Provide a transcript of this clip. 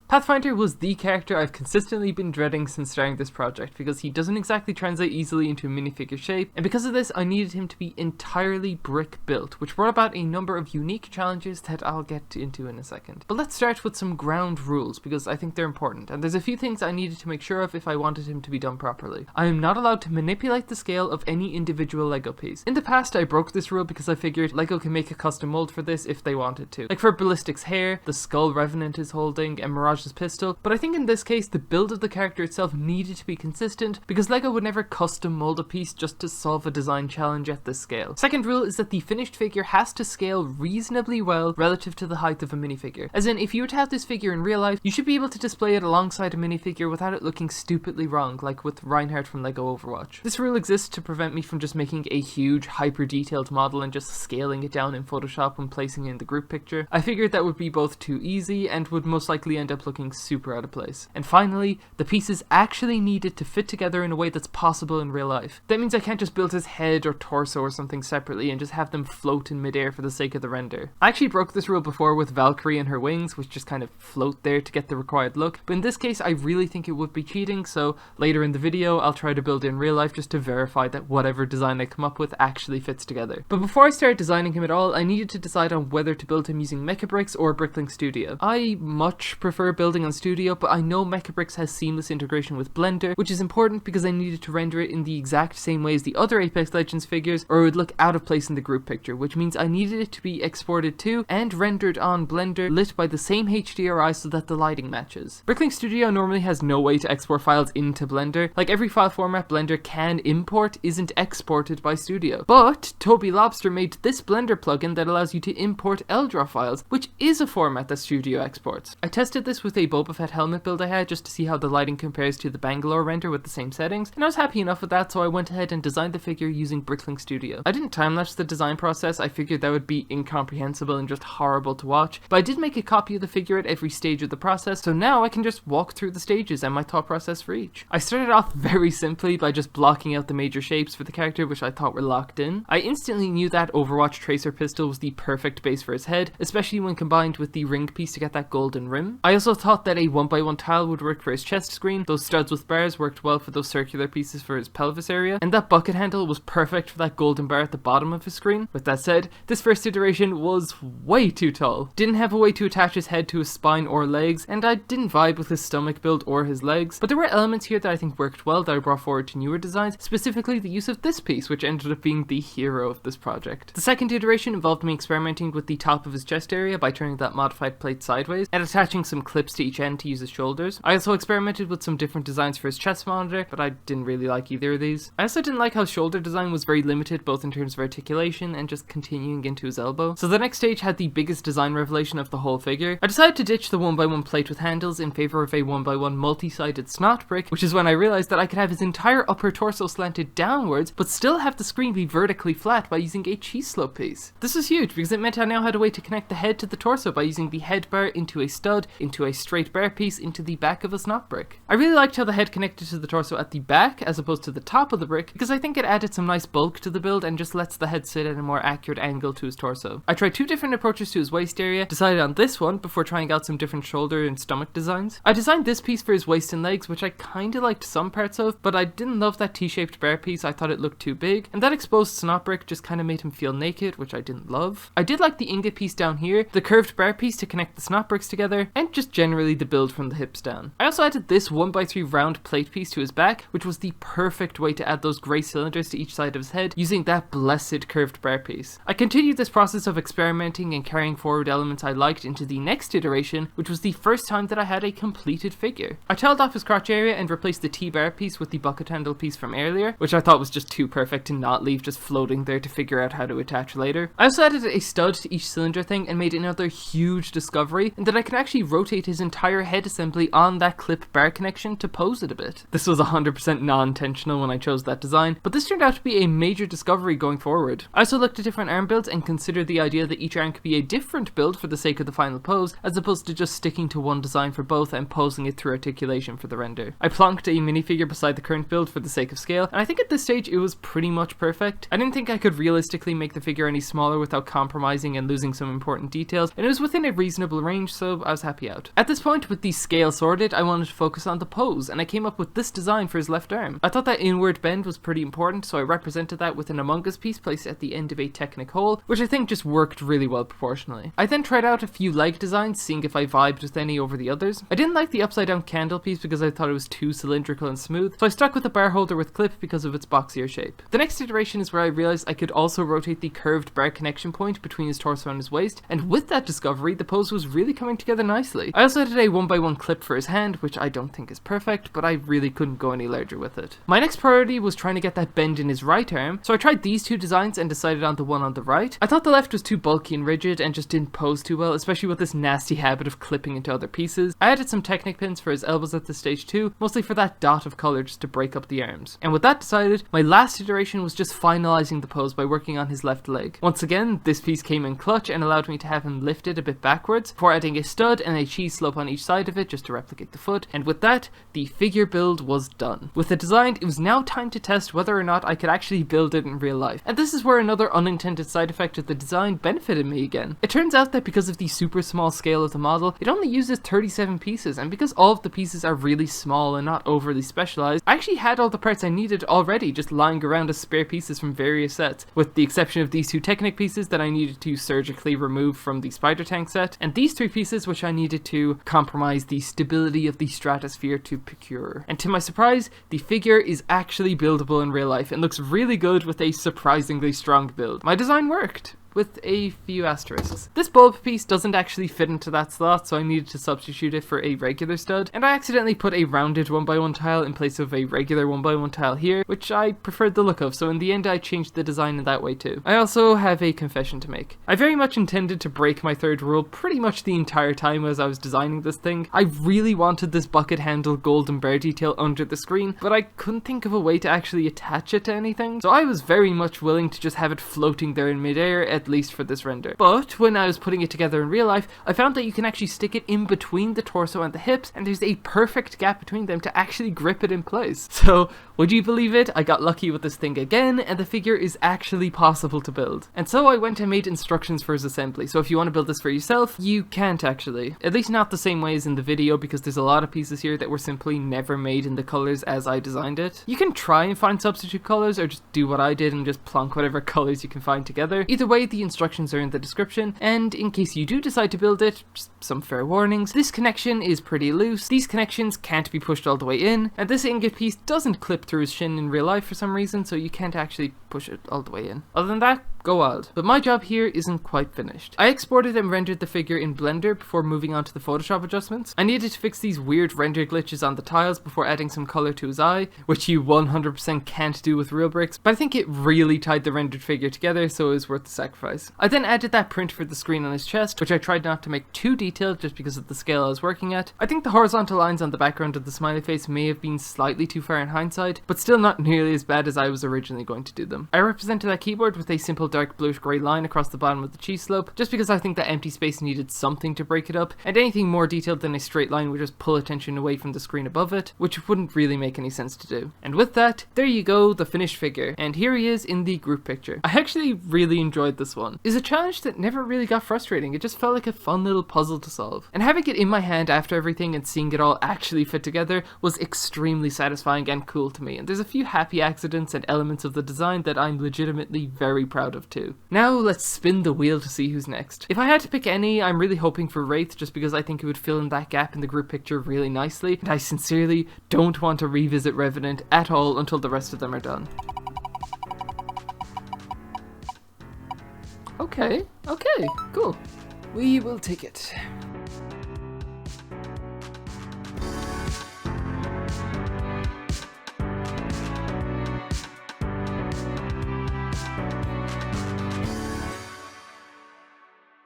Pathfinder was the character I've consistently been dreading since starting this project, because he doesn't exactly translate easily into a minifigure shape, and because of this I needed him to be entirely brick built, which brought about a number of unique challenges that I'll get into in a second. But let's start with some ground rules, because I think they're important, and there's a few things I needed to make sure of if I wanted him to be done properly. I am not allowed to manipulate the scale of any individual Lego piece. In the past I broke this rule because I figured Lego can make a custom mold for this if they wanted to. Like for Ballistic's hair, the skull Revenant is holding, and Mirage's pistol, but I think in this case the build of the character itself needed to be consistent because Lego would never custom mold a piece just to solve a design challenge at this scale. Second rule is that the finished figure has to scale reasonably well relative to the height of a minifigure. As in, if you were to have this figure in real life, you should be able to display it alongside a minifigure without it looking stupidly wrong, like with Reinhardt from Lego Overwatch. This rule exists to prevent me from just making a huge hyper detailed model and just scaling it down in Photoshop when placing it in the group picture. I figured that would be both too easy and would most likely end up looking super out of place. And finally, the pieces actually needed to fit together in a way that's possible in real life. That means I can't just build his head or torso or something separately and just have them float in midair for the sake of the render. I actually broke this rule before with Valkyrie and her wings, which just kind of float there to get the required look, but in this case I really think it would be cheating, so later in the video I'll try to build in real life just to verify that whatever design I come up with actually fits together. But before I started designing him at all, I needed to decide on whether to build him using Mecabricks or Bricklink Studio. I much prefer building on Studio, but I know Mecabricks has seamless integration with Blender, which is important because I needed to render it in the exact same way as the other Apex Legends figures or it would look out of place in the group picture, which means I needed it to be exported to and rendered on Blender lit by the same HDRI so that the lighting matches. Bricklink Studio normally has no way to export files into Blender. Like every file format Blender can import isn't exported by Studio. But Toby Lobster made this Blender plugin that allows you to import LDRAW files, which is a format that Studio exports. I tested this with a Boba Fett helmet build I had just to see how the lighting compares to the Bangalore render with the same settings, and I was happy enough with that, so I went ahead and designed the figure using Bricklink Studio. I didn't time-lapse the design process, I figured that would be incomprehensible and just horrible to watch, but I did make a copy of the figure at every stage of the process, so now I can just walk through the stages and my thought process for each. I started off very simply by just blocking out the major shapes for the character which I thought were locked in. I instantly knew that Overwatch Tracer pistol was the perfect base for his head, especially when combined with the ring piece to get that golden rim. I also thought that a 1x1 tile would work for his chest screen, those studs with bars worked well for those circular pieces for his pelvis area, and that bucket handle was perfect for that golden bar at the bottom of his screen. With that said, this first iteration was way too tall. Didn't have a way to attach his head to his spine or legs, and I didn't vibe with his stomach build or his legs, but there were elements here that I think worked well that I brought forward to newer designs, specifically the use of this piece, which ended up being the hero of this project. The second iteration involved me experimenting with the top of his chest area by turning that modified plate sideways and attaching some clips to each end to use his shoulders. I also experimented with some different designs for his chest monitor, but I didn't really like either of these. I also didn't like how shoulder design was very limited both in terms of articulation and just continuing into his elbow. So the next stage had the biggest design revelation of the whole figure. I decided to ditch the 1x1 plate with handles in favor of a 1x1 multi-sided snot brick, which is when I realized that I could have his entire upper torso slanted downwards but still have the screen be vertically flat by using a cheese slope piece. This was huge because it meant I now had a way to connect the head to the torso by using the head bar into a stud, into a straight bar piece, into the back of a snot brick. I really liked how the head connected to the torso at the back as opposed to the top of the brick because I think it added some nice bulk to the build and just lets the head sit at a more accurate angle to his torso. I tried two different approaches to his waist area, decided on this one before trying out some different shoulder and stomach designs. I designed this piece for his waist and legs, which I kinda liked some parts of, but I didn't love that T-shaped bar piece. I thought it looked too big, and that exposed snot brick just kinda made him feel naked, which I didn't love. I did like the ingot piece down here, the curved bar piece to connect the snot bricks together, and just generally the build from the hips down. I also added this 1x3 round plate piece to his back, which was the perfect way to add those grey cylinders to each side of his head using that blessed curved bar piece. I continued this process of experimenting and carrying forward elements I liked into the next iteration, which was the first time that I had a completed figure. I tiled off his crotch area and replaced the T-bar piece with the bucket handle piece from earlier, which I thought was just too perfect to not leave just floating there to figure out how to attach later. I also added a stud to each cylinder thing and made another huge discovery, and that I could actually rotate his entire head assembly on that clip bar connection to pose it a bit. This was 100% non-intentional when I chose that design, but this turned out to be a major discovery going forward. I also looked at different arm builds and considered the idea that each arm could be a different build for the sake of the final pose, as opposed to just sticking to one design for both and posing it through articulation for the render. I plonked a minifigure beside the current build for the sake of scale, and I think at this stage it was pretty much perfect. I didn't think I could realistically make the figure any smaller without compromising and losing some important details, and it was within a reasonable range, so I was happy out. At this point, with the scale sorted, I wanted to focus on the pose, and I came up with this design for his left arm. I thought that inward bend was pretty important, so I represented that with an Among Us piece placed at the end of a Technic hole, which I think just worked really well proportionally. I then tried out a few leg designs, seeing if I vibed with any over the others. I didn't like the upside down candle piece because I thought it was too cylindrical and smooth, so I stuck with the bar holder with clip because of its boxier shape. The next iteration is where I realized I could also rotate the curved bar connection point between his torso and his waist, and with that discovery, the pose was really coming together nicely. I also did a 1x1 clip for his hand, which I don't think is perfect, but I really couldn't go any larger with it. My next priority was trying to get that bend in his right arm, so I tried these two designs and decided on the one on the right. I thought the left was too bulky and rigid and just didn't pose too well, especially with this nasty habit of clipping into other pieces. I added some Technic pins for his elbows at this stage too, mostly for that dot of colour just to break up the arms. And with that decided, my last iteration was just finalising the pose by working on his left leg. Once again, this piece came in clutch and allowed me to have him lifted a bit backwards before adding a stud and a cheese slope on each side of it just to replicate the foot, and with that, the figure build was done. With it designed, it was now time to test whether or not I could actually build it in real life. And this is where another unintended side effect of the design benefited me again. It turns out that because of the super small scale of the model, it only uses 37 pieces, and because all of the pieces are really small and not overly specialized, I actually had all the parts I needed already just lying around as spare pieces from various sets, with the exception of these two Technic pieces that I needed to surgically remove from the Spider Tank set, and these three pieces which I needed to compromise the stability of the stratosphere to procure. And to my surprise, the figure is actually buildable in real life and looks really good with a surprisingly strong build. My design worked, with a few asterisks. This bulb piece doesn't actually fit into that slot, so I needed to substitute it for a regular stud, and I accidentally put a rounded 1x1 tile in place of a regular 1x1 tile here, which I preferred the look of, so in the end I changed the design in that way too. I also have a confession to make. I very much intended to break my third rule pretty much the entire time as I was designing this thing. I really wanted this bucket handle golden bar detail under the screen, but I couldn't think of a way to actually attach it to anything, so I was very much willing to just have it floating there in midair, at least for this render. But when I was putting it together in real life, I found that you can actually stick it in between the torso and the hips, and there's a perfect gap between them to actually grip it in place. So, would you believe it? I got lucky with this thing again, and the figure is actually possible to build. And so I went and made instructions for his assembly, so if you want to build this for yourself, you can't actually. At least not the same way as in the video, because there's a lot of pieces here that were simply never made in the colors as I designed it. You can try and find substitute colors, or just do what I did and just plonk whatever colors you can find together. Either way, the instructions are in the description, and in case you do decide to build it, just some fair warnings. This connection is pretty loose, these connections can't be pushed all the way in, and this ingot piece doesn't clip through his shin in real life for some reason, so you can't actually push it all the way in. Other than that, go wild. But my job here isn't quite finished. I exported and rendered the figure in Blender before moving on to the Photoshop adjustments. I needed to fix these weird render glitches on the tiles before adding some color to his eye, which you 100% can't do with real bricks, but I think it really tied the rendered figure together, so it was worth the sacrifice. I then added that print for the screen on his chest, which I tried not to make too detailed just because of the scale I was working at. I think the horizontal lines on the background of the smiley face may have been slightly too far in hindsight, but still not nearly as bad as I was originally going to do them. I represented that keyboard with a simple dark bluish grey line across the bottom of the cheese slope, just because I think that empty space needed something to break it up, and anything more detailed than a straight line would just pull attention away from the screen above it, which wouldn't really make any sense to do. And with that, there you go, the finished figure, and here he is in the group picture. I actually really enjoyed this one. It's a challenge that never really got frustrating, it just felt like a fun little puzzle to solve. And having it in my hand after everything and seeing it all actually fit together was extremely satisfying and cool to me, and there's a few happy accidents and elements of the design that I'm legitimately very proud of too. Now let's spin the wheel to see who's next. If I had to pick any, I'm really hoping for Wraith, just because I think it would fill in that gap in the group picture really nicely, and I sincerely don't want to revisit Revenant at all until the rest of them are done. Okay, cool. We will take it.